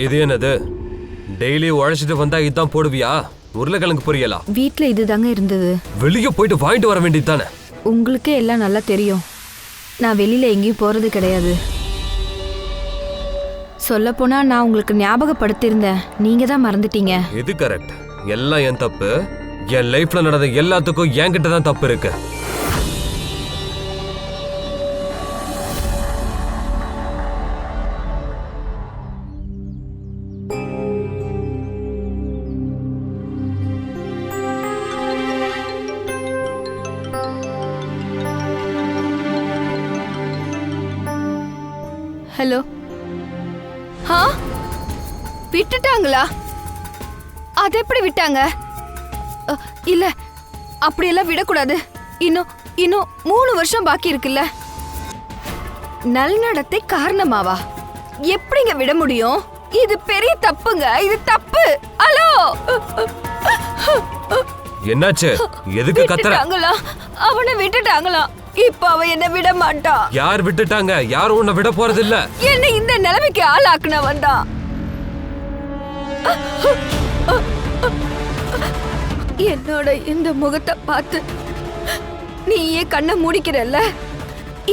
இது என்னது? டெய்லி உழைச்சிட்டு வந்தா இதான் போடுவியா? உருளைக்கிழங்கு பொரியலா? வீட்ல இதுதாங்க இருந்தது. வெளியே போயிட்டு வாங்கிட்டு வர வேண்டியது தானே? உங்களுக்கே எல்லாம் நல்லா தெரியும். நான் வெளியில எங்கேயும் போறது கிடையாது. சொல்லப்போனா நான் உங்களுக்கு ஞாபகப்படுத்தியிருந்தேன், நீங்க தான் மறந்துட்டீங்க. இது கரெக்ட். எல்லாம் என் தப்பு. என் லைஃப்ல நடந்த எல்லாத்துக்கும் என்கிட்ட தான் தப்பு இருக்கு. ஹலோ. விட்டுட்டாங்களா? அது எப்படி விட்டாங்க? இல்ல, அப்படியெல்லாம் விடக்கூடாது. இன்னும் 3 வருஷம் பாக்கி இருக்குல்ல. நல்நடத்தை காரணமாவா? எப்படிங்க விட முடியும்? இது பெரிய தப்புங்க, இது தப்பு. ஹலோ, என்னாச்சு? எதுக்கு கத்துற? அவனை விட்டுட்டாங்களா? இப்ப அவ என்ன விட மாட்டா. யார் விட்டுட்டாங்க? யாரும் உன்னை விட போறது இல்ல. என்ன இந்த நிலைமைக்கு ஆளாக்குனவன் தான். என்னோட இந்த முகத்தை பார்த்து நீயே கண்ணை மூடிக்கிறல்ல.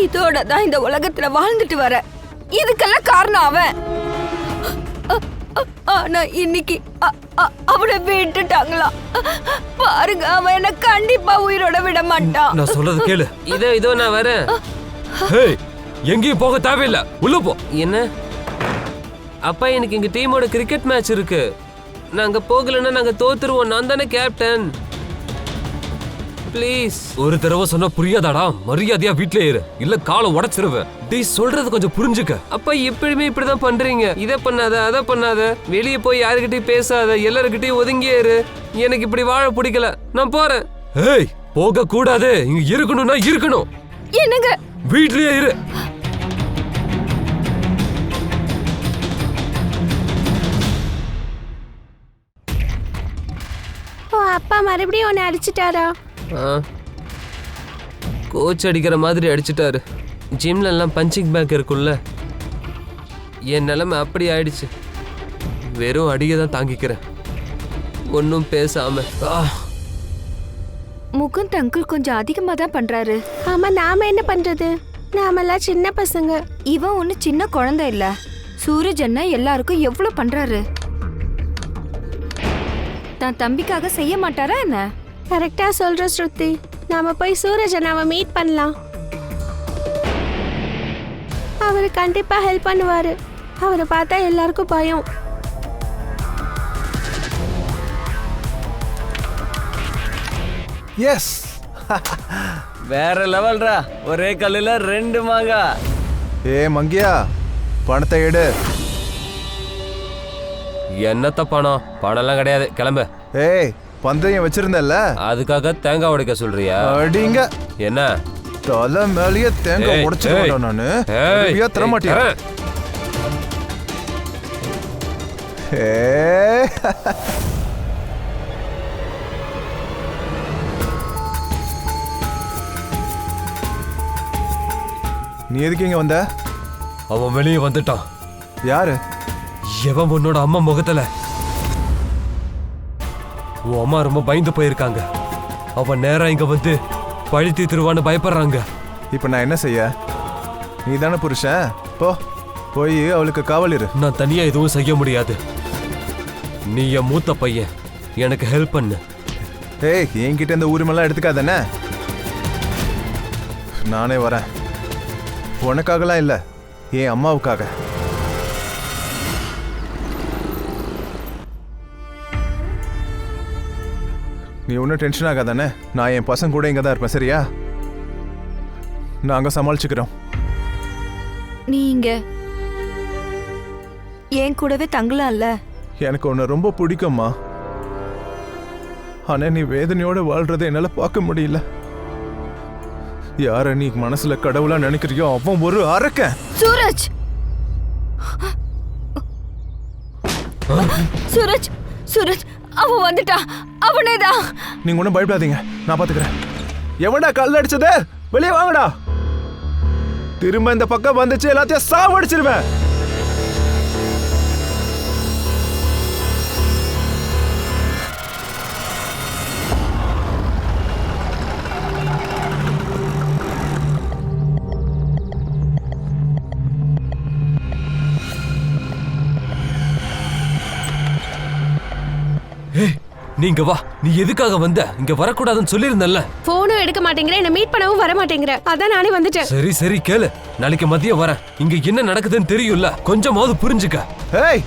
இதோட தான் இந்த உலகத்துல வாழ்ந்துட்டு வர. இதுக்கெல்லாம் காரணம் அவன். ஆனா இன்னைக்கு அவனை விட்டுட்டாங்களா? பாருங்க, அவன் என்ன கண்டிப்பா உயிரோட விட மாட்டான். நான் சொல்றது கேளு. இதோ நான் வரேன். எங்கேயும் போக தேவையில்லை, உள்ள போ. என்ன அப்பா, எனக்கு எங்க டீமோட கிரிக்கெட் மேட்ச் இருக்கு. நாங்க போகலன்னா நாங்க தோத்துருவோம். நான் தானே கேப்டன். ப்ளீஸ். ஒரு தடவை சொன்னா புரியாதாடா? மரியாதையா வீட்ல இரு, இல்ல காலை உடைச்சிருவேன். டேய், சொல்றது கொஞ்சம் புரிஞ்சுக்க. அப்பா, எப்பயுமே இப்படிதான் பண்றீங்க. இதை பண்ணாத, அதை பண்ணாத, வெளியே போய் யாருக்கிட்டையும் பேசாத, எல்லாருக்கிட்டையும் ஒதுங்கியே இரு. எனக்கு இப்படி வாழ பிடிக்கல, நான் போறேன். ஏய், போக கூடாது. இங்க இருக்கணும்னா இருக்கணும். என்னங்க? வீட்லயே இரு. அப்பா மறுபடியும் உன்னை அடிச்சிட்டாரா? கோச் அடிக்கிற மாதிரி அடிச்சிட்டாரு. ஜிம்ல எல்லாம் பஞ்சிங் பேக் இருக்குல்ல, என் நிலைமை அப்படி ஆயிடுச்சு. வெறும் அடியை தான் தாங்கிக்கிறேன், ஒன்னும் பேசாம. முகுந்த் அங்கிள் கொஞ்சம் அதிகமா தான் பண்றாரு. ஆமா, நாம என்ன பண்றது? நாமெல்லாம் சின்ன பசங்க. இவன் ஒண்ணு சின்ன குழந்தை இல்ல. சூரஜ் அண்ணா எல்லாருக்கும் எவ்வளவு பண்றாரு. தான் தம்பிக்காக செய்ய மாட்டாரா என்ன? கரெக்டா சொல்ற ஸ்ருதி. நாம போய் சூரஜ் அண்ணாவை மீட் பண்ணலாம். அவரு கண்டிப்பா ஹெல்ப் பண்ணுவாரு. அவரை பார்த்தா எல்லாருக்கும் பயம். எஸ், வேற லெவல்ரா. ஒரே கல்லுல 2 மாங்கா. மங்கியா, பணத்தை எடு. என்னத்த பணம்? பணம்லாம் கிடையாது, கிளம்பு. பந்தயம் வச்சிருந்தல்ல, அதுக்காக தேங்காய் உடைக்க சொல்றியா? அடிங்க. என்ன தலை மேலேயே தேங்காய் உடைச்சிருக்கேன் நானு. தர மாட்டியா? நீ எதுக்கு இங்க வந்த? அவன் வெளியே வந்துட்டான். யாரு? எவன்? உன்னோட அம்மா முகத்துல. உன் அம்மா ரொம்ப பயந்து போயிருக்காங்க. அவன் நேரா இங்க வந்து பழி தீர்த்துருவான்னு பயப்படுறாங்க. இப்ப நான் என்ன செய்ய? நீ தானே புருஷன், போய் அவளுக்கு காவல் இரு. நான் தனியா எதுவும் செய்ய முடியாது. நீ என் மூத்த பையன், எனக்கு ஹெல்ப் பண்ணு. என்கிட்ட இந்த உரிமெல்லாம் எடுத்துக்காதானே. நானே வரேன். உனக்காகலாம் இல்ல, என் அம்மாவுக்காக. நீ ஒன்றும் டென்ஷன் ஆகாதானே. நான் என் பசங்க கூட இங்கே தான் இருப்பேன், சரியா? நாங்கள் சமாளிச்சுக்கிறோம். நீங்க என் கூடவே தங்கலாம்ல. எனக்கு உன்னை ரொம்ப பிடிக்கும்மா. ஆனா நீ வேதனையோட வாழ்றதை என்னால பார்க்க முடியல. யார நீ மனசுல கடவுளா நினைக்கிறியோ அவன் ஒரு அரக்க. சூரஜ், சூரஜ், சூரஜ், அவன் வந்துட்டான். அவனேதான். நீங்க ஒன்றும் பயப்படாதீங்க, நான் பாத்துக்கிறேன். எவன்டா கல் அடிச்சது? வெளியே வாங்கடா. திரும்ப இந்த பக்கம் வந்துச்சு எல்லாத்தையும் சாவடிச்சிருவேன். நீங்க வா. நீ எதுக்காக வந்த? இங்க வரக்கூடாதுன்னு சொல்லியிருந்தல்ல. போனும் எடுக்க மாட்டேங்கிற, என்ன மீட் பண்ணவும் வர மாட்டேங்கிற. அதான் நானே வந்துட்டேன். சரி சரி கேளு. நாளைக்கு மதியம் வரேன். இங்க என்ன நடக்குதுன்னு தெரியும்ல, கொஞ்சமாவது புரிஞ்சுக்க. ஏய்,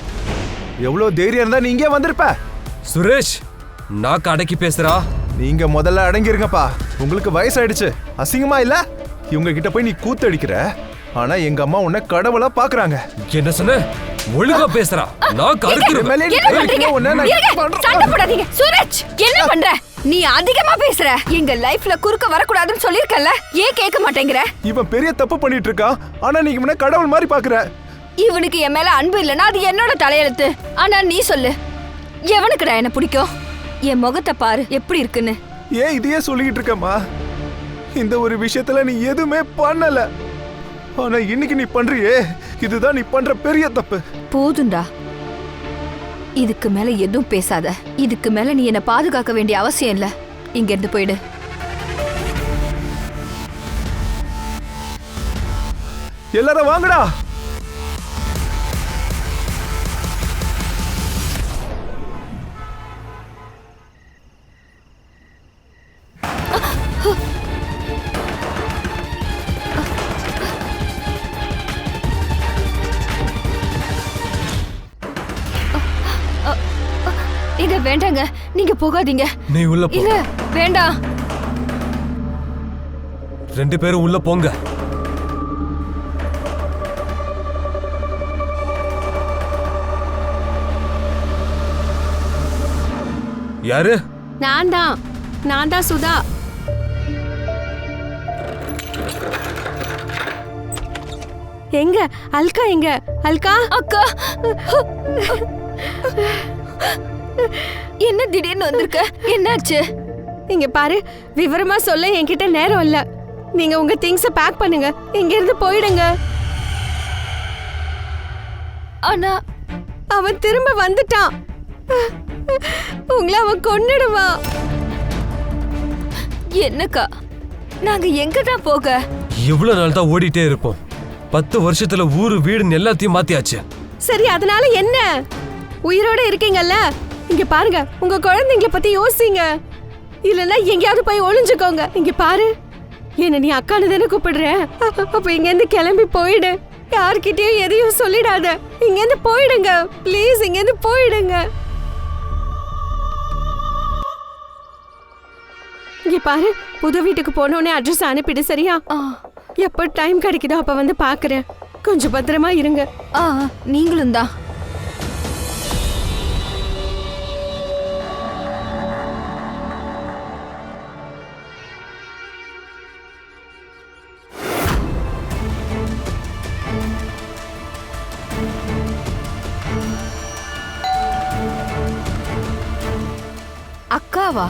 எவ்வளவு தைரியம் இருந்தா நீ இங்கே வந்திருப்ப. சுரேஷ், நாக்கு அடக்கி பேசுறா. நீங்க முதல்ல அடங்கிருங்கப்பா. உங்களுக்கு வயசாயிடுச்சு, அசிங்கமா இல்ல? இவங்க கிட்ட போய் நீ கூத்தடிக்கிற. ஆனா எங்க அம்மா உன்னை கடவுளா பாக்குறாங்க. என்ன சொன்ன? ஒழுங்கா பேசுறா. நாக்கு அறுக்குற. என்ன பண்றீங்க? சண்டை போடாதீங்க. சுரேஷ், என்ன பண்ற? நீ அதிகமா பேசுற. எங்க லைஃப்ல குறுக்க வரக்கூடாதுன்னு சொல்லிருக்கல, ஏன் கேட்க மாட்டேங்கிற? இவன் பெரிய தப்பு பண்ணிட்டு இருக்கான். ஆனா நீங்க முன்ன கடவுள் மாதிரி பாக்குற. இவனுக்கு என் மேல அன்பு இல்லைன்னா அது என்னோட தலையெழுத்து. ஆனா நீ சொல்லு, எவனுக்குடா என்ன பிடிக்கும்? என் முகத்தை பாரு எப்படி இருக்குன்னு. ஏன் இதையே சொல்லிக்கிட்டு இருக்கம்மா? இந்த ஒரு விஷயத்துல நீ எதுவுமே பண்ணல. ஆனா இன்னைக்கு நீ பண்றியே, இதுதான் நீ பண்ற பெரிய தப்பு. போதுண்டா, இதுக்கு மேல எதுவும் பேசாத. இதுக்கு மேல நீ என்ன பாதுகாக்க வேண்டிய அவசியம் இல்ல. இங்க இருந்து போயிடு. எல்லாரும் வாங்கடா. இத வேண்டாங்க, நீங்க போகாதீங்க. நீ உள்ள போ. இல்ல வேண்டாம். ரெண்டு பேரும் உள்ள போங்க. யாரு? நான் தான் சுதா. எங்க அல்கா? எங்க அல்கா? அக்கா, என்ன திடீர்னு வந்திருக்க? என்னாச்சு? இங்க பாரு, விவரமா சொல்ல என்கிட்ட நேரம் இல்ல. நீங்க உங்க திங்ஸ பேக் பண்ணுங்க, இங்க இருந்து போயிடுங்க. ஆனா அவன் திரும்ப வந்துட்டான். உங்களை அவன் கொன்னுடுவான். என்னக்கா, நாங்க எங்கதான் போக? எவ்வளவு நாள் தான் ஓடிட்டே இருப்போம்? 10 வருஷத்துல ஊரு வீடுன்னு எல்லாத்தையும் மாத்தியாச்சு. சரி, அதனால என்ன? உயிரோட இருக்கீங்கல்ல, இங்க பாருங்க, உங்க குழந்தைங்களை பத்தி யோசிங்க. இல்லன்னா எங்கேயாவது போய் ஒளிஞ்சுக்கோங்க. இங்க பாரு, என்ன நீ அக்கானு தானே கூப்பிடுற? அப்ப இங்க இருந்து கிளம்பி போயிடு. யார்கிட்டயும் எதையும் சொல்லிடாத. இங்க இருந்து போயிடுங்க ப்ளீஸ், இங்க இருந்து போயிடுங்க. இங்க பாரு, புது வீட்டுக்கு போனோடனே அட்ரஸ் அனுப்பிடு, சரியா? எப்போ டைம் கிடைக்குதோ அப்ப வந்து பாக்குறேன். கொஞ்சம் பத்திரமா இருங்க. நீங்களும் தான். அக்காவா?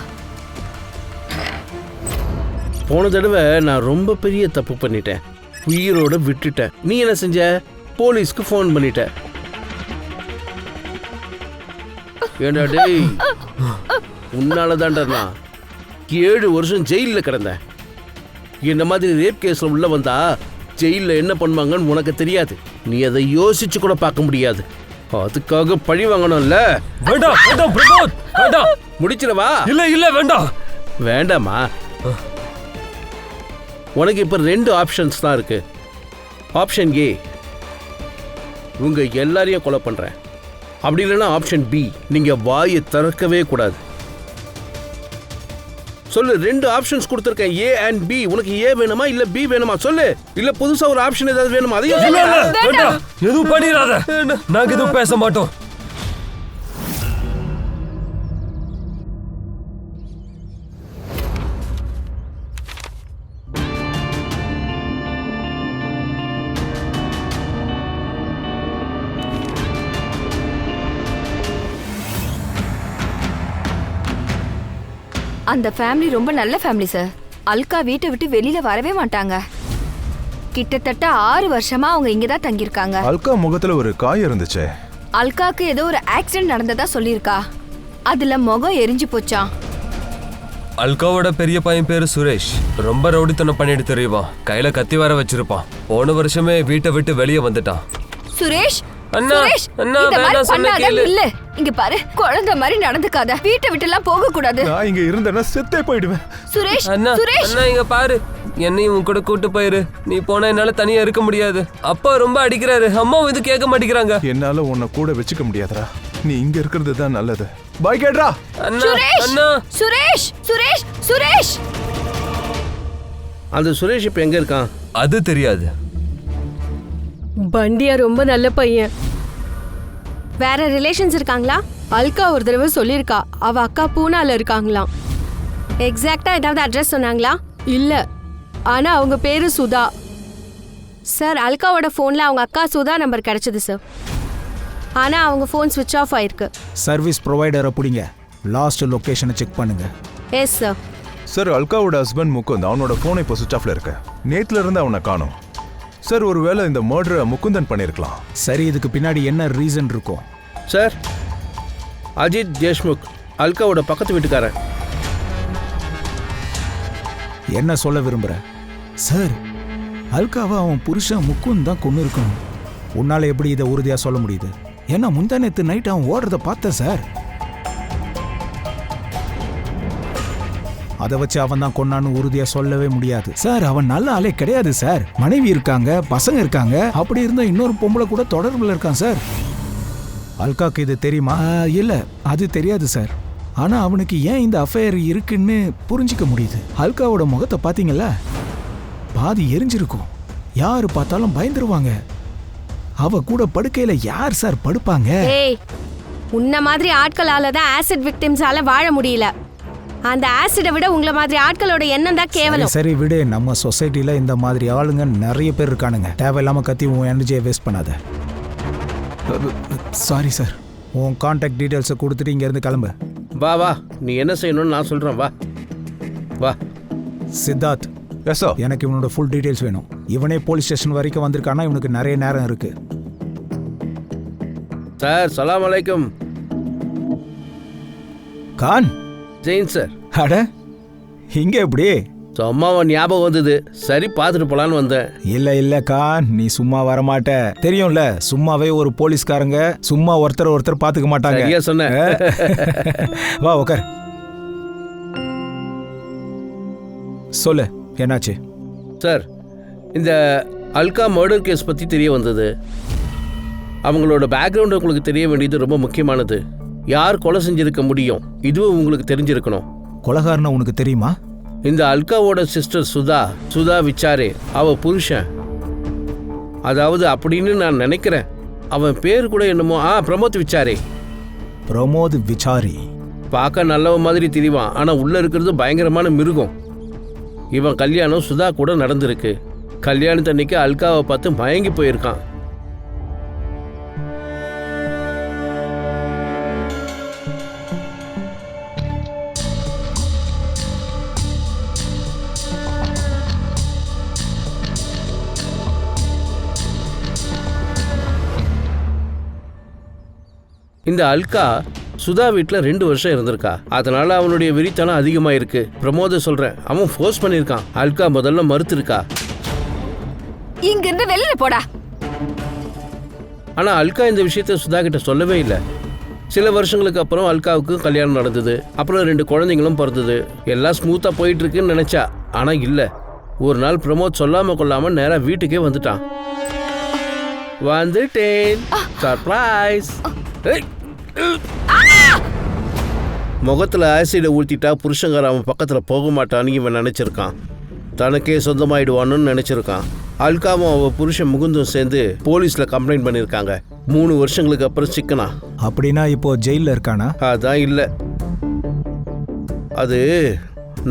போன தடவை நான் ரொம்ப பெரிய தப்பு பண்ணிட்டேன். உயிரோட விட்டுட்டேன். நீ என்ன செஞ்ச? போலீஸ்க்கு ஃபோன் பண்ணிட்ட. ஏண்டா டேய், உன்னால தான்டா நான் 7 வருஷம் ஜெயிலில் கிடந்தேன். இந்த மாதிரி ரேப் கேஸில் உள்ள வந்தா ஜெயிலில் என்ன பண்ணுவாங்கன்னு உனக்கு தெரியாது. நீ அதை யோசிச்சு கூட பார்க்க முடியாது. அதுக்காக பழி வாங்கணும்ல. வேண்டாம் வேண்டாம் பிரமோத், வேண்டாம். முடிச்சிடவா? இல்ல இல்ல வேண்டாம். வேண்டாமா? உனக்கு இப்ப 2 ஆப்ஷன்ஸ் தான் இருக்கு. ஆப்ஷன் ஏ, உங்க எல்லாரையும் கொலை பண்றேன். அப்படி இல்லைன்னா ஆப்ஷன் பி, நீங்க வாயை திறக்கவே கூடாது. சொல்லு, 2 ஆப்ஷன்ஸ் கொடுத்துருக்கேன், ஏ அண்ட் பி. உனக்கு ஏ வேணுமா இல்ல பி வேணுமா சொல்லு. இல்ல புதுசா ஒரு ஆப்ஷன் ஏதாவது வேணுமா? அதையும் இல்ல இல்ல வேண்டாம். எதுவும் பண்ணிராத. நாங்க எதுவும் பேச மாட்டோம். அந்த ஃபேமிலி ரொம்ப நல்ல ஃபேமிலி சார். அல்கா வீட்டை விட்டு வெளியில வரவே மாட்டாங்க. கிட்டத்தட்ட 6 வருஷமா அவங்க இங்கதான் தங்கியிருக்காங்க. அல்கா முகத்துல ஒரு காயம் இருந்துச்சு. அல்காக்கு ஏதோ ஒரு ஆக்சிடென்ட் நடந்ததா சொல்லியிருக்கா. அதுல முகம் எரிஞ்சு போச்சான். அல்காவோட பெரிய பையன் பேரு சுரேஷ். ரொம்ப ரவுடித்தனம் பண்ணிட்டு தெரியுவான். கையில கத்தி வர வச்சிருப்பான். போன வருஷமே வீட்டை விட்டு வெளியே வந்துட்டான். சுரேஷ், அண்ணா, சுரேஷ், அண்ணா, இந்த மாதிரி வேணாம் சொன்னா பண்ணாத, கேளு. இல்ல இங்க பாரு, குழந்தை மாதிரி நடந்துக்காத. வீட்டை விட்டு எல்லாம் போக கூடாது. நான் இங்க இருந்தேன்னா செத்தே போயிடுவேன். சுரேஷ், அண்ணா சுரேஷ், அண்ணா இங்க பாரு, என்னையும் உன் கூட கூட்டு போயிரு. நீ போனா என்னால தனியா இருக்க முடியாது. அப்பா ரொம்ப அடிக்கிறாரு, அம்மாவும் இது கேட்க மாட்டேங்கிறாங்க. என்னால உன்னை கூட வச்சுக்க முடியாதுடா. நீ இங்க இருக்கிறது தான் நல்லது. பாய் கேட்ரா. அண்ணா சுரேஷ், அண்ணா சுரேஷ், சுரேஷ், சுரேஷ். அந்த சுரேஷ் இப்போ எங்கே இருக்கான்? அது தெரியாது. பண்டியா ரொம்ப நல்ல பையன். வேற ரிலேஷன்ஸ் இருக்காங்களா? அல்கா ஒரு தடவை சொல்லியிருக்கா, அவ அக்கா பூனால இருக்காங்களாம். எக்ஸாக்டா ஏதாவது அட்ரஸ் சொன்னாங்களா? இல்ல, ஆனா அவங்க பேரு சுதா. சார், அல்காவோட ஃபோன்ல அவங்க அக்கா சுதா நம்பர் கிடைச்சது சார். ஆனா அவங்க ஃபோன் ஸ்விட்ச் ஆஃப் ஆயிருக்கு. சர்வீஸ் ப்ரொவைடரை பிடிங்க, லாஸ்ட் லொகேஷனை செக் பண்ணுங்க. Yes sir. சார், அல்காவோட ஹஸ்பண்ட் முகுந்த், அவனோட போன் இப்போ சுவிச் ஆஃப்ல இருக்கு. நேத்துல இருந்து அவனை காணோம். சார், ஒருவேளை இந்த மர்டரை முகுந்தன் பண்ணிருக்கலாம். சரி, இதுக்கு பின்னாடி என்ன ரீசன் இருக்கும்? சார், அஜித் தேஷ்முக், அல்காவோட பக்கத்து வீட்டுக்காரன். என்ன சொல்ல விரும்புற? சார், அல்காவை அவன் புருஷன் முக்குந்த் தான் கொண்டு இருக்கணும். உன்னால எப்படி இதை உறுதியா சொல்ல முடியுது? ஏன்னா முந்தா நேத்து நைட் அவன் ஓடுறத பார்த்தேன் சார். அதை வச்சு அவன் தான் கொன்னான்னு உறுதியா சொல்லவே முடியாது சார். அவன் நல்ல ஆளே கிடையாது சார். மனைவி இருக்காங்க, பசங்க இருக்காங்க. அப்படி இருந்தா இன்னொரு பொம்பளை கூட தொடர்புல இருக்கான் சார். அல்காக்கு இது தெரியுமா? இல்ல, அது தெரியாது சார். ஆனா அவனுக்கு ஏன் இந்த அஃபேர் இருக்குன்னு புரிஞ்சிக்க முடியுது. அல்காவோட முகத்தை பாத்தீங்கல்ல, பாதி எரிஞ்சிருக்கும். யாரு பார்த்தாலும் பயந்துருவாங்க. அவ கூட படுக்கையில யார் சார் படுப்பாங்க? ஏய், உன்ன மாதிரி ஆட்களால தான் ஆசிட் விக்டிம்ஸால வாழ முடியல. அந்த ஆசிடை விட உங்களை மாதிரி ஆட்களோட எண்ணம் தான் கேவலம். சரி விடு, நம்ம சொசைட்டில இந்த மாதிரி ஆளுங்க நிறைய பேர் இருக்கானுங்க. தேவையில்லாம கத்தி உன் எனர்ஜியை வேஸ்ட் பண்ணாத. சாரி சார், உன் கான்டாக்ட் டீடைல்ஸை கொடுத்துட்டு இங்க இருந்து கிளம்பு. வா வா, நீ என்ன செய்யணும்னு நான் சொல்றேன். வா வா. Yes Siddharth, sir. எனக்கு இவனோட ஃபுல் டீடைல்ஸ் வேணும். இவனே போலீஸ் ஸ்டேஷன் வரைக்கும் வந்திருக்கானா? இவனுக்கு நிறைய நேரம் இருக்கு. சார், சலாம் அலைக்கும். கான். ஜெயின் சார். அட, இங்க எப்படி? சும்மாவா ஞாபகம் வந்தது, சரி பார்த்துட்டு போலான்னு வந்தேன். இல்ல கான், நீ சும்மா வரமாட்ட. தெரியும்ல, சும்மாவே ஒரு போலீஸ்காரங்க சும்மா ஒருத்தர் பாத்துக்க மாட்டாங்க. சரியா சொன்ன. வா உக்கார். சொல்லு, என்னாச்சு? சார், இந்த அல்கா மர்டர் கேஸ் பற்றி தெரிய வந்தது. அவங்களோட பேக்ரவுண்ட் உங்களுக்கு தெரிய வேண்டியது ரொம்ப முக்கியமானது. யார் கொலை செஞ்சிருக்க முடியும், இதுவும் உங்களுக்கு தெரிஞ்சிருக்கணும். கொலைகாரனா உனக்கு தெரியுமா? இந்த அல்காவோட சிஸ்டர் சுதா விச்சாரே, அவ புருஷன். அதாவது அப்படின்னு நான் நினைக்கிறேன். அவன் பேர் கூட என்னமோ பிரமோத் விச்சாரே. பிரமோத் விசாரி. பார்க்க நல்லவ மாதிரி தெரிவான், ஆனா உள்ள இருக்கிறது பயங்கரமான மிருகம். இவன் கல்யாணம் சுதா கூட நடந்திருக்கு. கல்யாணத்தன்னைக்கு அல்காவை பார்த்து மயங்கி போயிருக்கான். இந்த அல்கா சுதா வீட்டில் 2 வருஷம் இருந்திருக்கா. அதனால அவனுடைய வெறித்தனம் அதிகமாக இருக்கு. பிரமோத சொல்றேன், அவன் ஃபோர்ஸ் பண்ணியிருக்கான். அல்கா முதல்ல மறுத்திருக்கா. இங்க இருந்து வெளியில போடா. ஆனா அல்கா இந்த விஷயத்த சுதா கிட்ட சொல்லவே இல்லை. சில வருஷங்களுக்கு அப்புறம் அல்காவுக்கு கல்யாணம் நடந்தது. அப்புறம் 2 குழந்தைங்களும் பிறந்தது. எல்லாம் ஸ்மூத்தா போயிட்டு இருக்குன்னு நினைச்சா, ஆனா இல்ல. ஒரு நாள் பிரமோத் சொல்லாம கொள்ளாம நேரா வீட்டுக்கே வந்துட்டான். வந்துட்டேன், சர்ப்ரைஸ். முகத்துல ஆசிட ஊற்றிட்டா புருஷங்கார அவன் பக்கத்துல போக மாட்டான்னு இவன் நினைச்சிருக்கான். தனக்கே சொந்தமாயிடுவான்னு நினைச்சிருக்கான். அல்காவும் அவ புருஷன் முகுந்தும் சேர்ந்து போலீஸ்ல கம்ப்ளைண்ட் பண்ணிருக்காங்க. 3 வருஷங்களுக்கு அப்புறம் சிக்கனா. அப்படின்னா இப்போ ஜெயில இருக்கானா? அதான் இல்ல, அது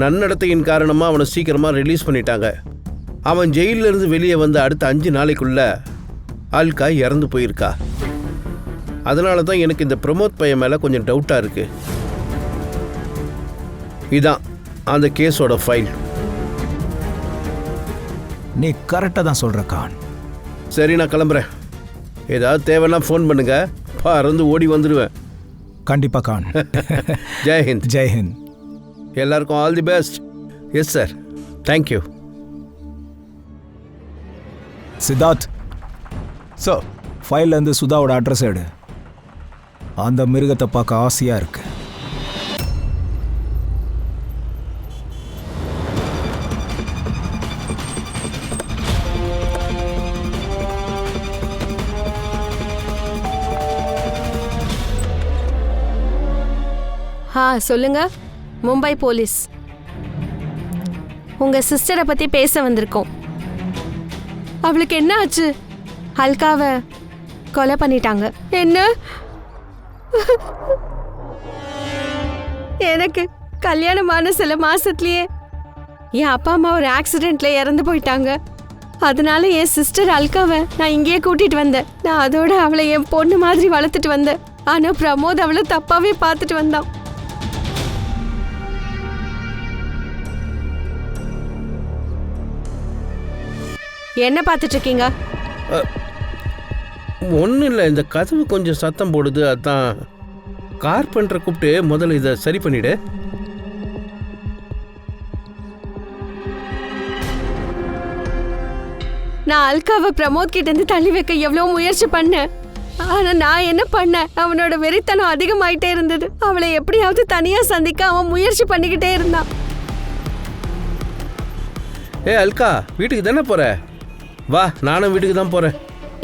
நன்னடத்தையின் காரணமா அவனை சீக்கிரமா ரிலீஸ் பண்ணிட்டாங்க. அவன் ஜெயில இருந்து வெளியே வந்த அடுத்த 5 நாளைக்குள்ள அல்கா இறந்து போயிருக்கா. அதனால தான் எனக்கு இந்த பிரமோத் பையன் மேல கொஞ்சம் டவுட்டா இருக்கு. இதான் அந்த கேஸோட ஃபைல். நீ கரெக்டா தான் சொல்ற கான். சரி, நான் கிளம்புறேன். ஏதாவது தேவைன்னா ஃபோன் பண்ணுங்க, பறந்து ஓடி வந்துடுவேன். கண்டிப்பா கான். ஜெய்ஹிந்த். ஜெய்ஹிந்த். எல்லாருக்கும் all the best. Yes sir, thank you. Siddharth, sir. ஃபைல்ல இருந்து சுதாவோட அட்ரஸ் எடு. அந்த மிருகத்தை பார்க்க ஆசையா இருக்கு. சொல்லுங்க, மும்பை போலீஸ். உங்க சிஸ்டரை பத்தி பேச வந்திருக்கோம். அவளுக்கு என்ன ஆச்சு? அல்காவை கொலை பண்ணிட்டாங்க. என்ன? எனக்கு கல்யாணமான சில மாசத்துலயே என் அப்பா அம்மா ஒரு ஆக்சிடென்ட்ல இறந்து போயிட்டாங்க. அதனால என் சிஸ்டர் அல்காவை நான் இங்கேயே கூட்டிட்டு வந்தேன். நான் அதோட அவளை என் பொண்ணு மாதிரி வளர்த்துட்டு வந்தேன். ஆனா பிரமோத் அவளை தப்பாவே பார்த்துட்டு வந்தான். என்ன பார்த்துட்டு இருக்கீங்க? ஒன்றும் இல்லை, இந்த கதவு கொஞ்சம் சத்தம் போடுது, அதான் கார்பெண்டரை கூப்பிட்டு முதல்ல இதை சரி பண்ணிடு. நான் அல்காவை பிரமோத் கிட்ட இருந்து தள்ளி வைக்க எவ்வளவு முயற்சி பண்ணேன். ஆனா நான் என்ன பண்ணேன், அவனோட வெறித்தனம் அதிகமாயிட்டே இருந்தது. அவளை எப்படியாவது தனியா சந்திக்க அவன் முயற்சி பண்ணிக்கிட்டே இருந்தான். அல்கா, வீட்டுக்கு தானே போற? வா, நானும் வீட்டுக்கு தான் போறேன்.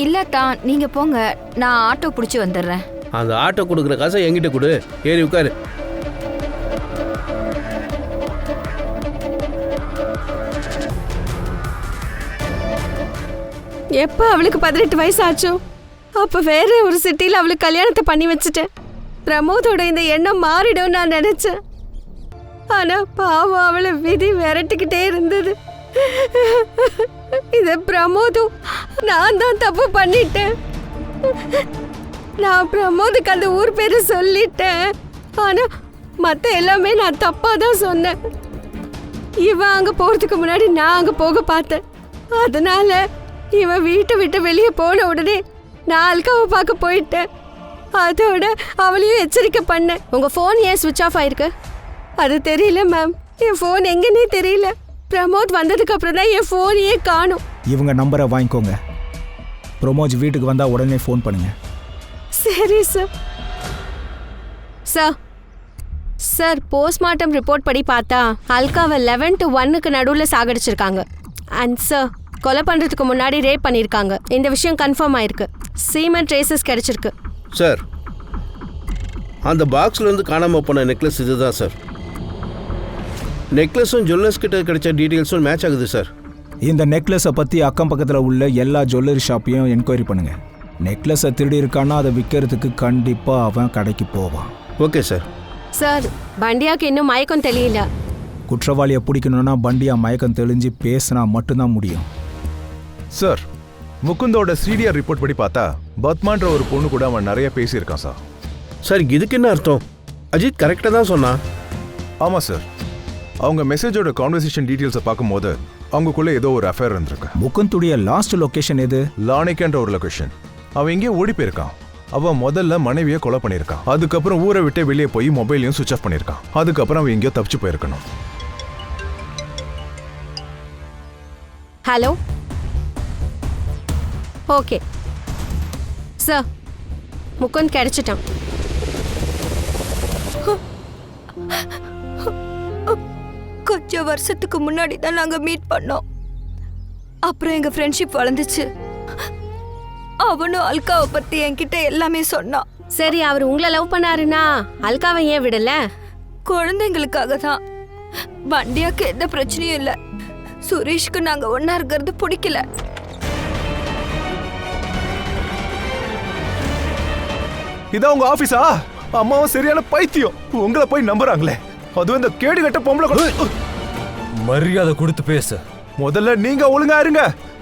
இல்ல தான், நீங்க போங்க, நான் ஆட்டோ பிடிச்சி வந்துடுறேன். அந்த ஆட்டோ கொடுக்குற காசை என்கிட்ட கொடு, ஏறி உட்காரு. எப்ப அவளுக்கு 18 வயசு ஆச்சோ அப்ப வேற ஒரு சிட்டில அவளுக்கு கல்யாணத்தை பண்ணி வச்சுட்டேன். பிரமோதோட இந்த எண்ணம் மாறிடும் நான் நினைச்சேன். ஆனா பாவம், அவளை விதி விரட்டிக்கிட்டே இருந்தது. இத பிரமோதும் நான் தான் தப்பு பண்ணிட்டேன். நான் பிரமோதுக்கு அந்த ஊர் பேரு சொல்லிட்டேன். ஆனா மத்த எல்லாமே நான் தப்பா தான் சொன்னேன். இவன் அங்க போறதுக்கு முன்னாடி நான் அங்க போக பார்த்தேன். அதனால இவன் வீட்டை விட்டு வெளியே போன உடனே நான் அல்காவை பார்க்க போயிட்டேன். அதோட அவளையும் எச்சரிக்கை பண்ணேன். உங்க ஃபோன் ஏன் சுவிட்ச் ஆஃப் ஆயிருக்கு? அது தெரியல மேம், என் ஃபோன் எங்கன்னே தெரியல. பிரமோத் வந்ததுக்கு அப்புறம் தான் என் ஃபோனையே காணும். இவங்க நம்பரை வாங்கிக்கோங்க. பிரமோத் வீட்டுக்கு வந்தா உடனே ஃபோன் பண்ணுங்க. சரி sir. Sir sir postmortem report படி பார்த்தா அல்காவை 11 to 1க்கு நடுவில் சாகடிச்சிருக்காங்க. அண்ட் சார், கொலை பண்ணுறதுக்கு முன்னாடி ரேப் பண்ணியிருக்காங்க. இந்த விஷயம் கன்ஃபார்ம் ஆயிருக்கு. சீமன் ட்ரேசஸ் கிடைச்சிருக்கு. சார், அந்த பாக்ஸ்லேருந்து காணாமல் போன நெக்லஸ் இதுதான் சார். நெக்லஸும் ஜுவல்லர்ஸ் கிட்ட கிடைச்ச டீட்டெயில்ஸும் மேட்ச் ஆகுது சார். இந்த நெக்லஸை பற்றி அக்கம் பக்கத்தில் உள்ள எல்லா ஜுவல்லரி ஷாப்பையும் என்கொயரி பண்ணுங்க. நெக்லஸை திருடி இருக்கான்னா அதை விற்கிறதுக்கு கண்டிப்பாக அவன் கடைக்கு போவான். Okay sir. சார், பண்டியாக்கு இன்னும் மயக்கம் தெரியல. குற்றவாளியை பிடிக்கணும்னா பண்டியா மயக்கம் தெளிஞ்சு பேசினா மட்டும்தான் முடியும். சார், முகுந்தோட சிடிஆர் ரிப்போர்ட் படி பார்த்தா பத்மான்ற ஒரு பொண்ணு கூட அவன் நிறைய பேசியிருக்கான் சார். சார், இதுக்கு என்ன அர்த்தம்? அஜித் கரெக்டாக தான் சொன்னான். ஆமாம் சார், அவங்க மெசேஜோட கான்வர்சேஷன் டீட்டெயில்ஸை பார்க்கும்போது அவங்களுக்குள்ள ஏதோ ஒரு அஃபேர் இருந்திருக்கு. முகுந்துடைய லாஸ்ட் லொகேஷன் எது? லானிக்ன்ற ஒரு லொகேஷன். அவன் எங்கேயோ ஓடி போயிருக்கான். அவன் முதல்ல மனைவியை கொலை பண்ணியிருக்கான். அதுக்கப்புறம் ஊரை விட்டு வெளியே போய் மொபைலையும் சுவிச் ஆஃப் பண்ணியிருக்கான். அதுக்கப்புறம் அவன் எங்கேயோ தப்பிச்சு போயிருக்கணும். ஹலோ, ஓகே சார், முகுந்த் கிடைச்சிட்டான். கொஞ்சம் வருஷத்துக்கு முன்னாடி தான் நாங்க மீட் பண்ணோம். அப்புறம் எங்க ஃப்ரெண்ட்ஷிப் வளர்ந்துச்சு. அவனும் அல்காவை பத்தி என்கிட்ட எல்லாமே சொன்னான். சரி, அவர் உங்களை லவ் பண்ணாருன்னா அல்காவை ஏன் விடல? குழந்தைங்களுக்காக தான். பண்டியாக்கு எந்த பிரச்சனையும் இல்லை. சுரேஷ்க்கு நாங்க ஒன்னா இருக்கிறது பிடிக்கல. இதான் உங்க ஆபீஸா? அம்மாவும் சரியான பைத்தியம். உங்களை போய் நம்புறாங்களே, அதுவும் இந்த கேடு கட்ட பொம்பளை. மரியாதை கொடுத்து பேச. முதல்ல நீங்க ஒழுங்கா இருங்க,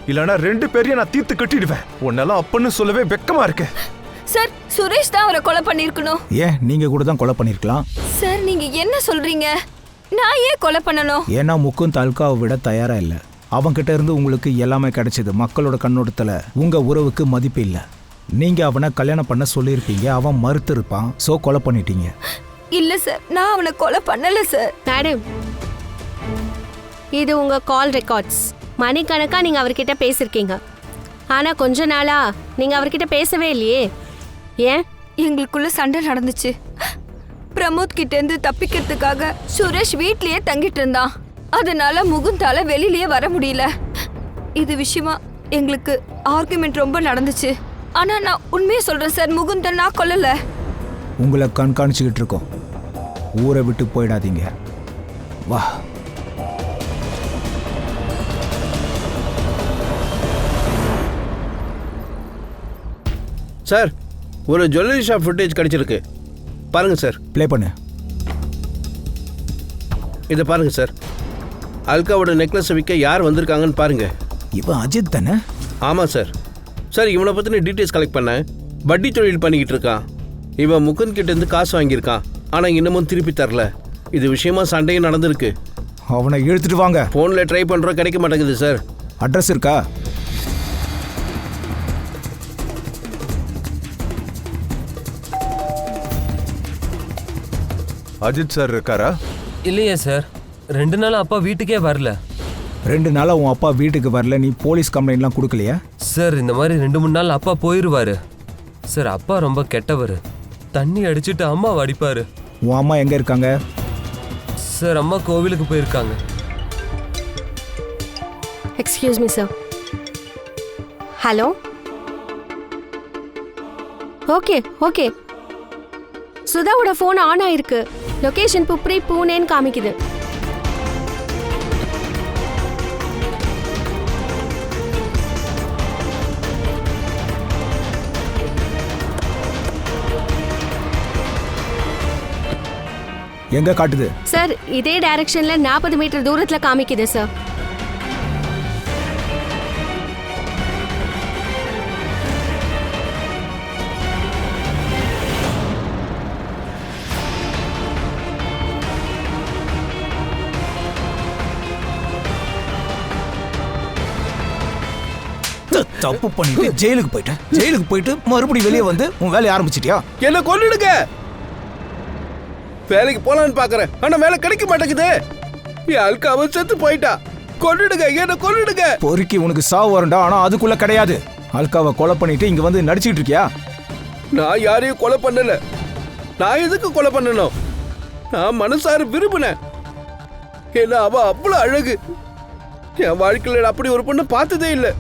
இல்லனா 2 பேரையும் நான் தீர்த்து கட்டிடுவேன். உன்னெல்லாம் அப்பன்னு சொல்லவே வெக்கமா இருக்கு. சார், சுரேஷ் தான் அவரை கொலை பண்ணிருக்கணும். ஏன் நீங்க கூட தான் கொலை பண்ணிருக்கலாம். சார், நீங்க என்ன சொல்றீங்க? நான் ஏன் கொலை பண்ணணும்? ஏன்னா முகுந்த் அல்காவை விட தயாரா இல்லை. அவன்கிட்ட இருந்து உங்களுக்கு எல்லாமே கிடைச்சது. மக்களோட கண்ணோட்டத்துல உங்க உறவுக்கு மதிப்பு இல்லை. நீங்க அவனை கல்யாணம் பண்ண சொல்லியிருப்பீங்க, அவன் மறுத்து இருப்பான். சோ கொலை பண்ணிட்டீங்க. இல்ல சார், நான் அவனை கொலை பண்ணல சார். மேடம், இது உங்க கால் ரெக்கார்ட்ஸ். மணிக்கணக்கா நீங்க அவர்கிட்ட பேசிருக்கீங்க. ஆனா கொஞ்ச நாளா நீங்க அவர்கிட்ட பேசவே இல்லையே. ஏன்? எங்களுக்குள்ள சண்டை நடந்துச்சு. பிரமோத் கிட்ட இருந்து தப்பிக்கிறதுக்காக சுரேஷ் வீட்லயே தங்கிட்டு இருந்தான். அதனால முகுந்தால வெளியிலயே வர முடியல. இது விஷயமா எங்களுக்கு ஆர்குமெண்ட் ரொம்ப நடந்துச்சு. ஆனா நான் உண்மையை சொல்றேன் சார், முகுந்தன் நான் கொல்லல. உங்களை கண்காணிச்சுக்கிட்டு இருக்கோம். ஊரை விட்டு போயிடாதீங்க. வா. சார், ஒரு ஜுவல்லரி ஷாப் ஃபுட்டேஜ் கிடைச்சிருக்கு. பாருங்க சார். ப்ளே பண்ணு. இதை பாருங்க சார். அல்காவோட நெக்லஸ் விற்க யார் வந்திருக்காங்கன்னு பாருங்க. இவன் அஜித் தானே? ஆமாம் சார். சார், இவனை பற்றின டீட்டெயில்ஸ் கலெக்ட் பண்ணேன். வட்டி தொழில் பண்ணிக்கிட்டு இருக்கான். இவன் முகுந்த் கிட்டேருந்து காசு வாங்கியிருக்கான். ஆனால் இன்னமும் திருப்பி தரல. இது விஷயமா சண்டையும் நடந்திருக்கு. அவனை இழுத்துட்டு வாங்க. ஃபோனில் ட்ரை பண்ணுறோம், கிடைக்க மாட்டேங்குது சார். அட்ரஸ் இருக்கா? அஜித் சார் இருக்காரா? இல்லையே சார், 2 நாள் அப்பா வீட்டுக்கே வரல. 2 நாளா உன் அப்பா வீட்டுக்கு வரல. நீ போலீஸ் கம்ப்ளைண்ட்லாம் கொடுக்கலையா? சார், இந்த மாதிரி 2-3 நாள் அப்பா போயிடுவாரு சார். அப்பா ரொம்ப கெட்டவர். தண்ணி அடிச்சுட்டு அம்மாவை அடிப்பாரு. உன் அம்மா எங்க இருக்காங்க? சார், அம்மா கோவிலுக்கு போயிருக்காங்க. Excuse me sir. Hello. Okay okay. சுதாவோட ஃபோன் ஆன் ஆயிருக்கு. லொகேஷன் புப்ரி பூனேன்னு காமிக்குது. எங்க காட்டுது? சார், இதே டைரக்ஷன்ல 40 மீட்டர் தூரத்துல காமிக்குது சார். தப்பு பண்ணிட்டு ஜெயிலுக்கு போயிட்டு மறுபடியும் வெளியே வந்து உன் வேலையை ஆரம்பிச்சிட்டியா? என்ன கொல்லிடுங்க. வேலைக்கு போலான்னு பாக்குறேன், ஆனா வேலை கிடைக்க மாட்டேங்குது. என் அல்காவை செத்து போயிட்டா. கொல்லிடுங்க, என்ன கொல்லிடுங்க. பொறுக்கி உனக்கு சாவு வரண்டா. ஆனா அதுக்குள்ள கிடையாது. அல்காவை கொலை பண்ணிட்டு இங்க வந்து நடிச்சிட்டு இருக்கியா? நான் யாரையும் கொலை பண்ணல. நான் எதுக்கு கொலை பண்ணணும்? நான் மனசார விரும்பினேன். ஏன்னா அவ அவ்வளவு அழகு. என் வாழ்க்கையில அப்படி ஒரு பொண்ணு பார்த்ததே இல்லை.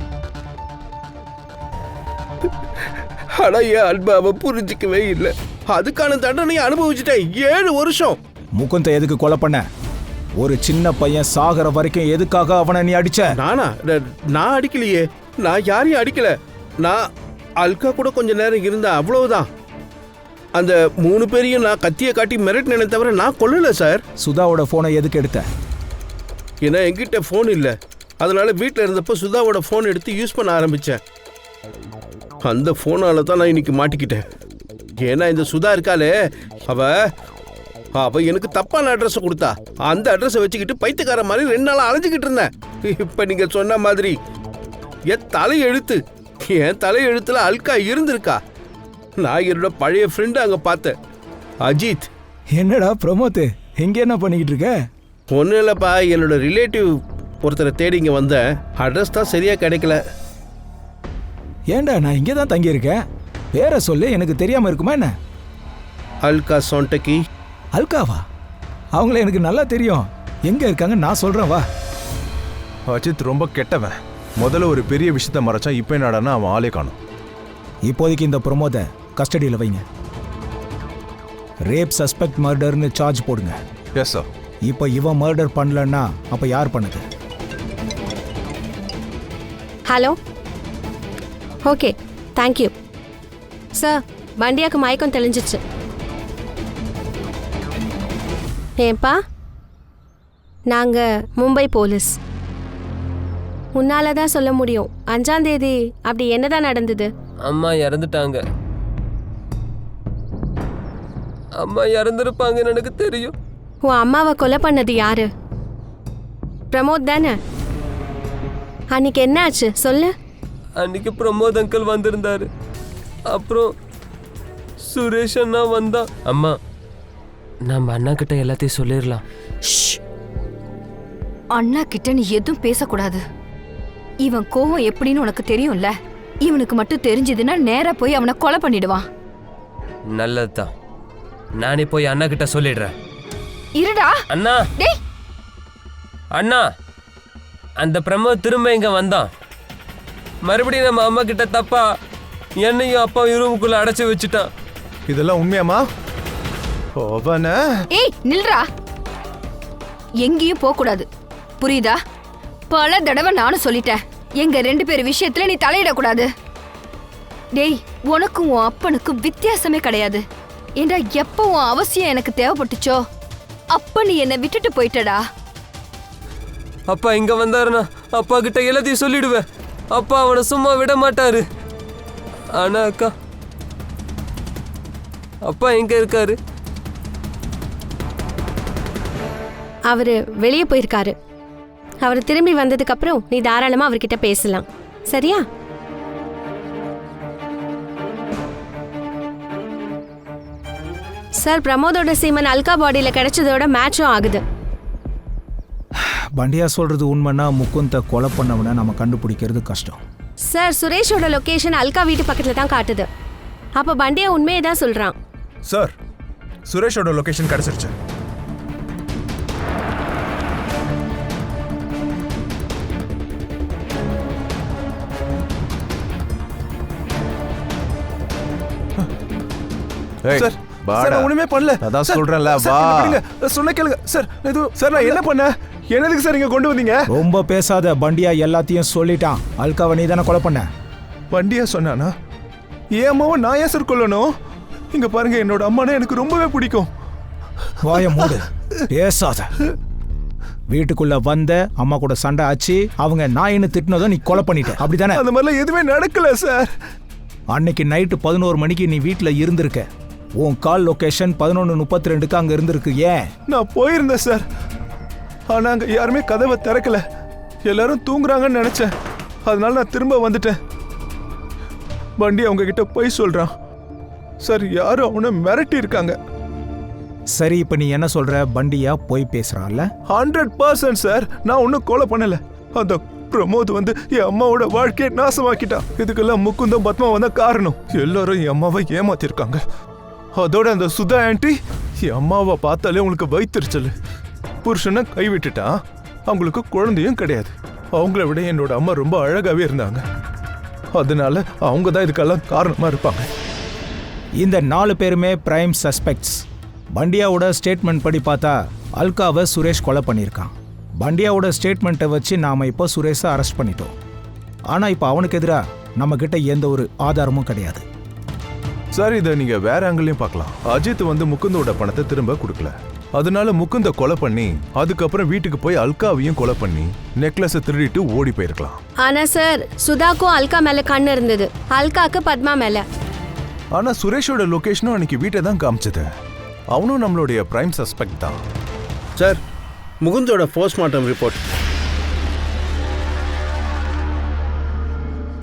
ஆனா என் அன்பை அவ புரிஞ்சிக்கவே இல்லை. அதுக்கான தண்டனையை அனுபவிச்சுட்டேன். 7 வருஷம். முகுந்த எதுக்கு கொலை பண்ண? ஒரு சின்ன பையன் சாகர வரைக்கும் எதுக்காக அவனை நீ அடிச்ச? நான் அடிக்கலையே. நான் யாரையும் அடிக்கல. நான் அல்கா கூட கொஞ்ச நேரம் இருந்தேன், அவ்வளவுதான். அந்த 3 பேரையும் நான் கத்தியை காட்டி மிரட்டினே தவிர நான் கொல்லல சார். சுதாவோட போனை எதுக்கு எடுத்த? ஏன்னா என்கிட்ட ஃபோன் இல்லை. அதனால வீட்டில் இருந்தப்போ சுதாவோட ஃபோன் எடுத்து யூஸ் பண்ண ஆரம்பித்தேன். அந்த ஃபோனால தான் நான் இன்னைக்கு மாட்டிக்கிட்டேன். ஏன்னா இந்த சுதா இருக்காளே, அவ எனக்கு தப்பான அட்ரஸை கொடுத்தா. அந்த அட்ரஸை வச்சுக்கிட்டு பைத்தியக்கார மாதிரி 2 நாளாக அலைஞ்சிக்கிட்டு இருந்தேன். இப்போ நீங்கள் சொன்ன மாதிரி என் தலையெழுத்துல அல்கா இருந்திருக்கா. நான் என்னோட பழைய ஃப்ரெண்டு அங்கே பார்த்தேன், அஜித். என்னடா பிரமோத், எங்க என்ன பண்ணிக்கிட்டு இருக்க? ஒன்றும் இல்லைப்பா, என்னோட ரிலேட்டிவ் ஒருத்தரை தேடி இங்கே வந்தேன். அட்ரஸ் தான் சரியாக கிடைக்கல. ஏண்டா, நான் இங்கே தான் தங்கியிருக்கேன். பேரை சொல்லு, எனக்கு தெரியாமல் இருக்குமா என்ன? அல்கா சோண்டக்கி. அல்காவா? அவங்கள எனக்கு நல்லா தெரியும். எங்கே இருக்காங்க நான் சொல்கிறேன், வா. அஜித் ரொம்ப கெட்டவன். முதல்ல ஒரு பெரிய விஷயத்த மறைச்சான். இப்போ என்னடான்னா அவன் ஆளே காணும். இப்போதைக்கு இந்த பிரமோதை கஸ்டடியில் வைங்க. ரேப் சஸ்பெக்ட் மர்டர்னு சார்ஜ் போடுங்க. Yes sir. இப்போ இவன் மர்டர் பண்ணலன்னா அப்போ யார் பண்ணது? ஹலோ. Okay, thank you sir. பண்டியாக்கு மயக்கம் தெளிஞ்சிச்சு. ஏன்பா? நாங்கள் மும்பை போலீஸ். உன்னால தான் சொல்ல முடியும். 5ஆம் தேதி அப்படி என்னதான் நடந்தது? அம்மா இறந்துட்டாங்க. அம்மா இறந்துருப்பாங்கன்னு எனக்கு தெரியும். உன் அம்மாவை கொலை பண்ணது யாரு? பிரமோத் தானே? அன்னைக்கு என்ன ஆச்சு சொல்லு. அன்னைக்கு பிரமோத் அங்கிள் வந்திருந்தாரு. அப்புறம் சுரேஷ் அண்ணா வந்தா. அம்மா, நம்ம அண்ணா கிட்ட எல்லாத்தையும் சொல்லிடலாம். அண்ணா கிட்ட நீ எதுவும் பேசக்கூடாது. இவன் கோவம் எப்படின்னு உனக்கு தெரியும்ல. இவனுக்கு மட்டும் தெரிஞ்சதுன்னா நேரா போய் அவனை கொலை பண்ணிடுவான். நல்லதுதான். நானே போய் அண்ணா கிட்ட சொல்லிடுறேன். இருடா. அண்ணா டேய், அண்ணா, அந்த பிரமோத் திரும்ப இங்க வந்தான். மறுபடியும் நம்ம அம்மா கிட்ட தப்பா என்னையும் அப்பா ரூமுக்குள்ள அடைச்சு வச்சுட்டான். இதெல்லாம் உண்மையாமா? அவன ஏய் நில்றா. எங்கேயும் போக கூடாது, புரியுதா? பல தடவை நானும் சொல்லிட்டேன், எங்க 2 பேர் விஷயத்துல நீ தலையிடக்கூடாது. டேய், உனக்கும் உன் அப்பனுக்கும் வித்தியாசமே கிடையாது. ஏண்டா எப்போ உன் அவசியம் எனக்கு தேவைப்பட்டுச்சோ அப்ப நீ என்னை விட்டுட்டு போயிட்டடா. அப்பா இங்க வந்தாருன்னா அப்பா கிட்ட எல்லாத்தையும் சொல்லிடுவேன். அப்பா அவனை சும்மா விட மாட்டாரு. ஆனா அக்கா, அப்பா எங்க இருக்காரு? அவரு வெளியே போயிருக்காரு. அவர் திரும்பி வந்ததுக்கு அப்புறம் நீ தாராளமா அவர்கிட்ட பேசலாம், சரியா? சார், பிரமோதோட சீமன் அல்கா பாடியில கிடைச்சதோட மேட்சும் ஆகுது. பண்டியா சொல்றது உண்மைன்னா முகுந்த கொலை பண்ணவனை நம்ம கண்டுபிடிக்கிறது கஷ்டம். சார், சுரேஷோட லொகேஷன் அல்கா வீட்டு பக்கத்துல தான் காட்டுது. அப்ப பண்டியா உண்மையை தான் சொல்றான். சார், சுரேஷோட லொகேஷன் கிடைச்சிருச்சு. சார், சார் நான் ஒண்ணுமே பண்ணல. அதான் சொல்றேன்ல, வா. சொன்ன கேளுங்க சார். சார் நான் என்ன பண்ணேன்? என்னதுக்கு சார் இங்க கொண்டு வந்தீங்க? ரொம்ப பேசாத. பண்டியா எல்லாத்தையும் சொல்லிட்டான். அல்காவை நீ தானே கொலை பண்ண? பண்டியா சொன்னானா? என் அம்மாவை நான் ஏன் சார் கொல்லணும்? இங்க பாருங்க, என்னோட அம்மானா எனக்கு ரொம்பவே பிடிக்கும். வாய மூடு, பேசாத. வீட்டுக்குள்ள வந்த அம்மா கூட சண்டை ஆச்சு. அவங்க நாயின்னு திட்டினதும் நீ கொலை பண்ணிட்ட, அப்படித்தானே? அந்த மாதிரிலாம் எதுவுமே நடக்கல சார். அன்னைக்கு நைட்டு 11 மணிக்கு நீ வீட்டுல இருந்திருக்க. உன் கால் லொகேஷன் 11:32 அங்க இருந்திருக்கு. ஏன்? நான் போயிருந்தேன் சார். ஆனா அங்க யாருமே கதவை திறக்கல. எல்லாரும் தூங்குறாங்கன்னு நினைச்சேன். அதனால நான் திரும்ப வந்துட்டேன். வண்டி அவங்க கிட்ட போய் சொல்றான் சார். யாரும் அவனை மிரட்டி இருக்காங்க. சரி, இப்ப நீ என்ன சொல்ற? பண்டியா போய் பேசுறான்ல? 100% சார். நான் ஒன்னும் கொலை பண்ணல. அந்த பிரமோத் வந்து என் அம்மாவோட வாழ்க்கையை நாசமாக்கிட்டான். இதுக்கெல்லாம் முகுந்தம் பத்மாவும் தான் காரணம். எல்லாரும் என் அம்மாவை ஏமாத்திருக்காங்க. அதோட அந்த சுதா ஆண்டி என் அம்மாவை பார்த்தாலே உங்களுக்கு வைத்திருச்சல். புருஷனை கைவிட்டுட்டான். அவங்களுக்கு குழந்தையும் கிடையாது. அவங்கள விட என்னோட அம்மா ரொம்ப அழகாவே இருந்தாங்க. அதனால அவங்க தான் இதுக்கெல்லாம் காரணமா இருப்பாங்க. இந்த 4 பேருமே பிரைம் சஸ்பெக்ட்ஸ். பண்டியாவோட ஸ்டேட்மெண்ட் படி பார்த்தா அல்காவை சுரேஷ் கொலை பண்ணியிருக்கான். பண்டியாவோட ஸ்டேட்மெண்ட்டை வச்சு நாம இப்போ சுரேஷை அரெஸ்ட் பண்ணிட்டோம். ஆனா இப்போ அவனுக்கு எதிராக நம்ம கிட்ட எந்த ஒரு ஆதாரமும் கிடையாது. சார், இதை நீங்க வேற ஆங்கிலையும் பார்க்கலாம். அஜித் வந்து முகுந்தோட பணத்தை திரும்ப கொடுக்கல. அதனால முகுந்த கொலை பண்ணி அதுக்கப்புறம் வீட்டுக்கு போய் அல்காவையும் கொலை பண்ணி நெக்லஸை திருடிட்டு ஓடி போயிருக்கலாம். ஆனா சார், சுதாக்கும் அல்கா மேல கண்ணு இருந்தது, அல்காக்கு பத்மா மேல. ஆனா சுரேஷோட லொகேஷனும் அன்னைக்கு வீட்டை தான் காமிச்சது. அவனும் நம்மளுடைய பிரைம் சஸ்பெக்ட் தான். சார், முகுந்தோட போஸ்ட்மார்ட்டம் ரிப்போர்ட்.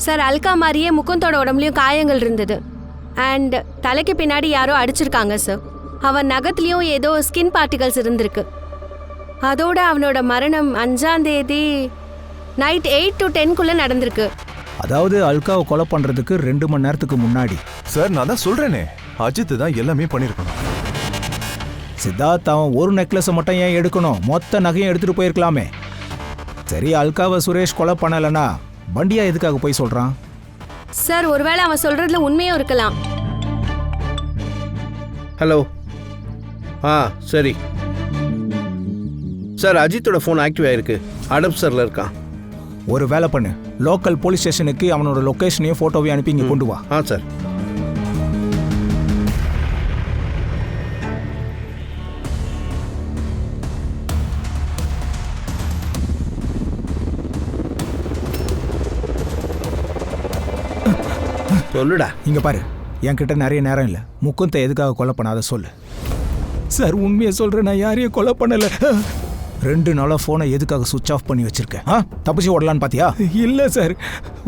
சார், அல்கா மாதிரியே முகுந்தோட உடம்புலயும் காயங்கள் இருந்தது. அண்ட் தலைக்கு பின்னாடி யாரோ அடிச்சிருக்காங்க சார். அவன் நகத்துலயும் ஏதோ ஸ்கின் பார்ட்டிகல்ஸ் இருந்திருக்கு. அதோட அவனோட மரணம் 5ஆம் தேதி நைட் 8 to 10 நடந்திருக்கு. அதாவது அல்காவை கொலை பண்றதுக்கு 2 மணி நேரத்துக்கு முன்னாடி. சார், நான் தான் சொல்றேனே, அஜித் தான் எல்லாமே பண்ணிருக்கணும். சித்தார்த் அவன் ஒரு நெக்லஸை மட்டும் ஏன் எடுக்கணும்? மொத்த நகையும் எடுத்துட்டு போயிருக்கலாமே. சரி, அல்காவை சுரேஷ் கொலை பண்ணலனா பண்டியா எதுக்காக போய் சொல்றான்? சார், ஒருவேளை அவன் சொல்றதுல உண்மையும் இருக்கலாம். ஹலோ. சரி சார், அஜித்தோட ஃபோன் ஆக்டிவ் ஆயிருக்கு. அடப்சரில் இருக்கான். ஒரு வேலை பண்ணு, லோக்கல் போலீஸ் ஸ்டேஷனுக்கு அவனோட லொகேஷனையும் ஃபோட்டோவையும் அனுப்பி இங்கே கொண்டு வா. சார். சொல்லுடா. இங்க பாரு, என்கிட்ட நிறைய நேரம் இல்லை. முகுந்த எதுக்காக கொலை பண்ணாத சொல்லு. சார், உண்மையை சொல்றேன், நான் யாரையும் கொலை பண்ணல. 2 நாளா ஃபோனை எதுக்காக சுவிட்ச் ஆஃப் பண்ணி வச்சிருக்கேன்? தப்பிச்சு ஓடலான்னு பாத்தியா? இல்லை சார்,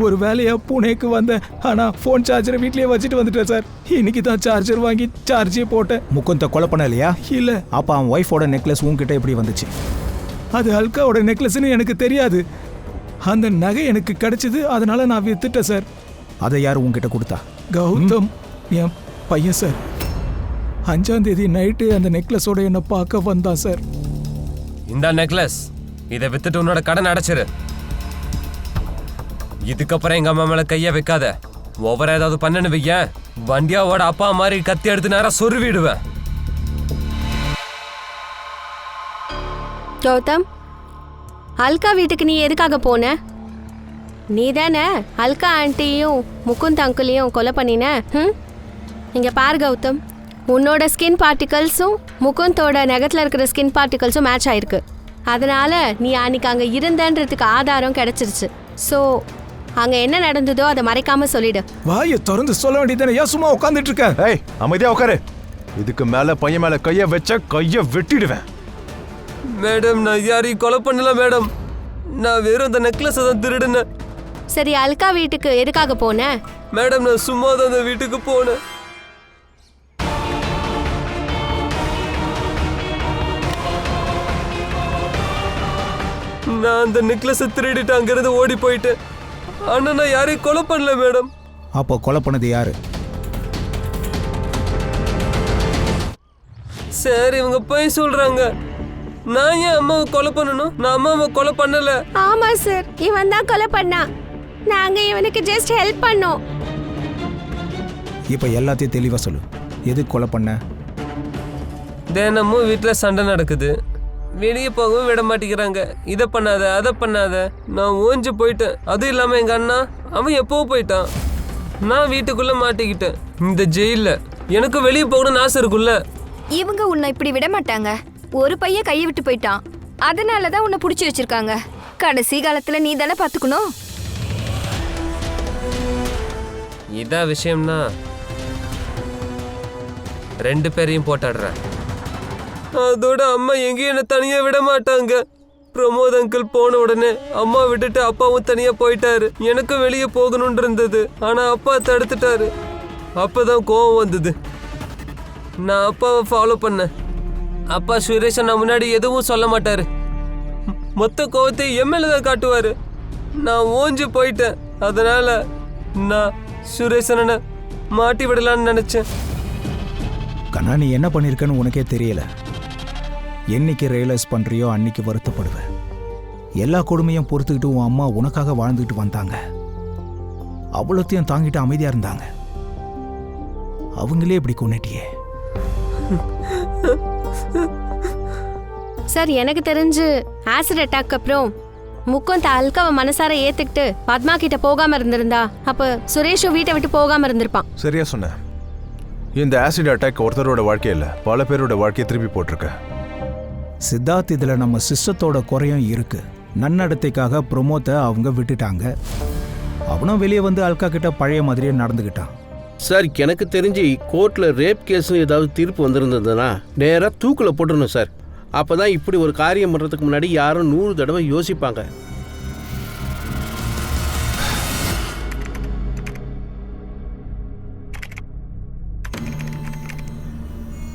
ஒரு வேலையா புனேக்கு வந்தேன். ஆனா ஃபோன் சார்ஜரை வீட்லயே வச்சுட்டு வந்துட்டேன் சார். இன்னைக்கு தான் சார்ஜர் வாங்கி சார்ஜே போட்டேன். முகுந்த கொலை பண்ண இல்லையா? இல்லை. அப்ப அவன் ஒய்ஃபோட நெக்லஸ் உன்கிட்ட எப்படி வந்துச்சு? அது அல்காவோட நெக்லஸ்ன்னு எனக்கு தெரியாது. அந்த நகை எனக்கு கிடைச்சது, அதனால நான் வித்துட்டேன் சார். அதை யார் உன்கிட்ட கொடுத்தா? கௌதம், என் பையன் சார். 5ஆம் தேதி நைட்டு அந்த நெக்லஸோட என்ன பார்க்க வந்தான் சார். இந்த நெக்லஸ் இதை வித்துட்டு உன்னோட கடன் அடைச்சிரு. இதுக்கப்புறம் எங்க அம்மா மேல கைய வைக்காத. ஓவரா ஏதாவது பண்ணனு வைய, வண்டியாவோட அப்பா மாதிரி கத்தி எடுத்து நேரம் சொருவிடுவேன். கௌதம், அல்கா வீட்டுக்கு நீ எதுக்காக போன? நீ தானே அல்கா ஆண்டியும் முகுந்த் அங்கிளையும் கொலை பண்ணின. இங்க பாரு கௌதம், உன்னோட ஸ்கின் பார்ட்டிகல்ஸும் முகுந்தோட நகத்தில் இருக்கிற ஸ்கின் பார்ட்டிகல்ஸும் மேட்ச் ஆயிருக்கு. அதனால நீ அன்னைக்கு அங்கே இருந்தன்றதுக்கு ஆதாரம் கிடைச்சிருச்சு. ஸோ அங்கே என்ன நடந்ததோ அதை மறைக்காம சொல்லிடு. வாயை திறந்து சொல்ல வேண்டியதானே, ஏன் சும்மா உட்காந்துட்டு இருக்க? ஏய் அமைதியா உட்காரு. இதுக்கு மேல பையன் மேல கைய வச்ச கைய வெட்டிடுவேன். மேடம், நான் யாரையும் கொலை பண்ணல மேடம். நான் வெறும் அந்த நெக்லஸ் தான் திருடுனேன். சரி, அல்கா வீட்டுக்கு எதுக்காக போன? மேடம், நான் சும்மா தான் அந்த வீட்டுக்கு போனேன். நான் அந்த நெக்லஸை திருடிட்டு அங்கிருந்து ஓடி போயிட்டேன். ஆனா நான் யாரையும் கொலை பண்ணல மேடம். அப்போ கொலை பண்ணது யாரு? சரி, இவங்க போய் சொல்றாங்க. நான் ஏன் அம்மாவை கொலை பண்ணணும்? நான் அம்மாவை கொலை பண்ணல. ஆமா சார், இவன் தான் கொலை பண்ணான். நாங்க இவனுக்கு ஜஸ்ட் ஹெல்ப் பண்ணோம். இப்போ எல்லாத்தையும் தெளிவா சொல்லு. எது கொலை பண்ண? தினமும் வீட்டில் சண்டை நடக்குது. வெளியே போகவும் விட மாட்டேங்கிறாங்க. இதை பண்ணாத, அதை பண்ணாத. நான் ஓஞ்சு போயிட்டேன். அதுவும் இல்லாமல் எங்கள் அண்ணா அவன் எப்போ போயிட்டான். நான் வீட்டுக்குள்ளே மாட்டிக்கிட்டேன் இந்த ஜெயிலில். எனக்கு வெளியே போகணும்னு ஆசை இருக்குல்ல. இவங்க உன்னை இப்படி விட மாட்டாங்க. ஒரு பையன் கையை விட்டு போயிட்டான், அதனால தான் உன்னை பிடிச்சி வச்சிருக்காங்க. கடைசி காலத்துல நீ தானே பார்த்துக்கணும். இதான் விஷயம்னா 2 பேரையும் போட்டாடுறேன். அதோட அம்மா எங்கேயும் என்னை தனியாக விட மாட்டாங்க. பிரமோத் அங்கிள் போன உடனே அம்மா விட்டுட்டு அப்பாவும் தனியாக போயிட்டாரு. எனக்கும் வெளியே போகணும்னு இருந்தது, ஆனால் அப்பா தடுத்துட்டாரு. அப்போதான் கோவம் வந்தது. நான் அப்பாவை ஃபாலோ பண்ணேன். அப்பா சுரேஷை நான் முன்னாடி எதுவும் சொல்ல மாட்டாரு. மொத்த கோவத்தை எம்எல்ஏ தான் காட்டுவாரு. நான் ஓஞ்சு போயிட்டேன். அதனால நான் சுரேஷனை மாட்டி விடலான்னு நினைச்சேன். கண்ணா, நீ என்ன பண்ணிருக்கன்னு உனக்கே தெரியல. என்னைக்கு ரியலைஸ் பண்றியோ அன்னைக்கு வருத்தப்படுவேன். எல்லா கொடுமையும் பொறுத்துக்கிட்டு உன் அம்மா உனக்காக வாழ்ந்துக்கிட்டு வந்தாங்க. அவ்வளோத்தையும் தாங்கிட்டு அமைதியா இருந்தாங்க. அவங்களே இப்படி கொண்டுட்டியே. சார், எனக்கு தெரிஞ்சு ஆசிட் அட்டாக் அப்புறம் முகுந்த் அல்காவை மனசார ஏத்துக்கிட்டு பத்மா கிட்ட போகாம இருந்திருந்தா அப்ப சுரேஷும் வீட்டை விட்டு போகாம இருந்திருப்பான். சரியா சொன்ன. இந்த ஆசிட் அட்டாக் ஒருத்தரோட வாழ்க்கையில பல பேரோட வாழ்க்கையை திருப்பி போட்டிருக்க. சித்தார்த், இதுல நம்ம சிஸ்டத்தோட குறையும் இருக்கு. நன்னடத்தைக்காக பிரமோத்தை அவங்க விட்டுட்டாங்க. அவனும் வெளியே வந்து அல்கா கிட்ட பழைய மாதிரியே நடந்துக்கிட்டான். சார், எனக்கு தெரிஞ்சு கோர்ட்டில் ரேப் கேஸ்னு ஏதாவது தீர்ப்பு வந்திருந்ததுன்னா நேராக தூக்கில் போட்டுருணும் சார். அப்போ தான் இப்படி ஒரு காரியம் பண்ணுறதுக்கு முன்னாடி யாரும் 100 தடவை யோசிப்பாங்க.